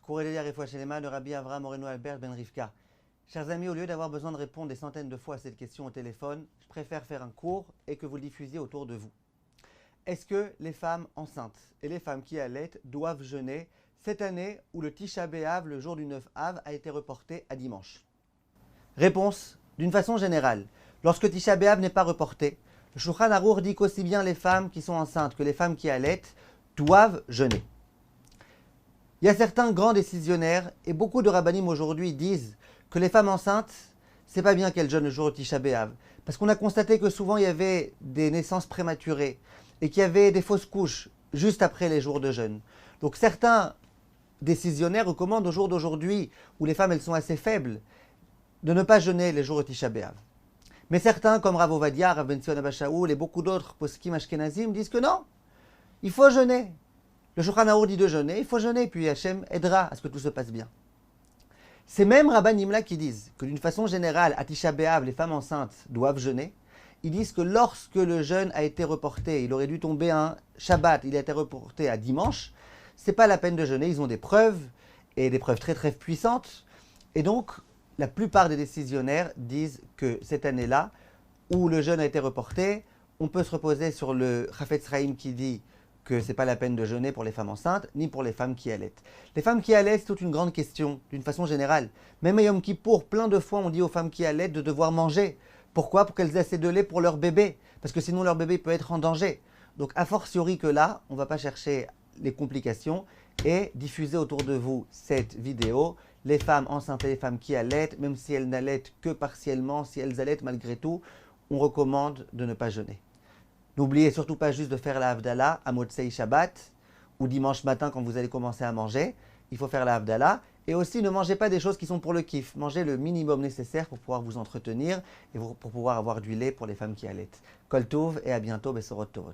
Courez Refoua Shelema de Rabbi Avraham Moreno Albert Ben Rivka. Chers amis, au lieu d'avoir besoin de répondre des centaines de fois à cette question au téléphone, je préfère faire un cours et que vous le diffusiez autour de vous. Est-ce que les femmes enceintes et les femmes qui allaitent doivent jeûner cette année où le Tisha B'Av, le jour du 9 Av, a été reporté à dimanche? Réponse: d'une façon générale, lorsque Tisha B'Av n'est pas reporté, le Shulchan Aruch dit qu'aussi bien les femmes qui sont enceintes que les femmes qui allaitent doivent jeûner. Il y a certains grands décisionnaires et beaucoup de rabbinim aujourd'hui disent que les femmes enceintes, c'est pas bien qu'elles jeûnent le jour du Tisha B'Av, parce qu'on a constaté que souvent il y avait des naissances prématurées et qu'il y avait des fausses couches juste après les jours de jeûne. Donc certains décisionnaires recommandent au jour d'aujourd'hui, où les femmes elles sont assez faibles, de ne pas jeûner les jours de Tisha B'Av. Mais certains, comme Rav Ovadia, Rav Ben Zion Abba Shaul et beaucoup d'autres poskim ashkenazim, disent que non, il faut jeûner. Le Shulchan Aruch dit de jeûner, il faut jeûner, puis Hachem aidera à ce que tout se passe bien. Ces mêmes rabbanim-là qui disent que d'une façon générale, à Tisha B'Av, les femmes enceintes doivent jeûner, ils disent que lorsque le jeûne a été reporté, il aurait dû tomber un Shabbat, il a été reporté à dimanche, c'est pas la peine de jeûner, ils ont des preuves, et des preuves très très puissantes, et donc la plupart des décisionnaires disent que cette année-là, où le jeûne a été reporté, on peut se reposer sur le Chafetz Chaim qui dit que c'est pas la peine de jeûner pour les femmes enceintes, ni pour les femmes qui allaitent. Les femmes qui allaitent, c'est toute une grande question, d'une façon générale. Même à Yom Kippour, plein de fois, on dit aux femmes qui allaitent de devoir manger. Pourquoi? Pour qu'elles aient assez de lait pour leur bébé. Parce que sinon, leur bébé peut être en danger. Donc, a fortiori que là, on ne va pas chercher les complications et diffuser autour de vous cette vidéo. Les femmes enceintes et les femmes qui allaitent, même si elles n'allaitent que partiellement, si elles allaitent malgré tout, on recommande de ne pas jeûner. N'oubliez surtout pas juste de faire la Havdalah à Motzei Shabbat ou dimanche matin quand vous allez commencer à manger. Il faut faire la Havdalah. Et aussi, ne mangez pas des choses qui sont pour le kiff. Mangez le minimum nécessaire pour pouvoir vous entretenir et pour pouvoir avoir du lait pour les femmes qui allaitent. Kol Tov et à bientôt, Besorot Tovot.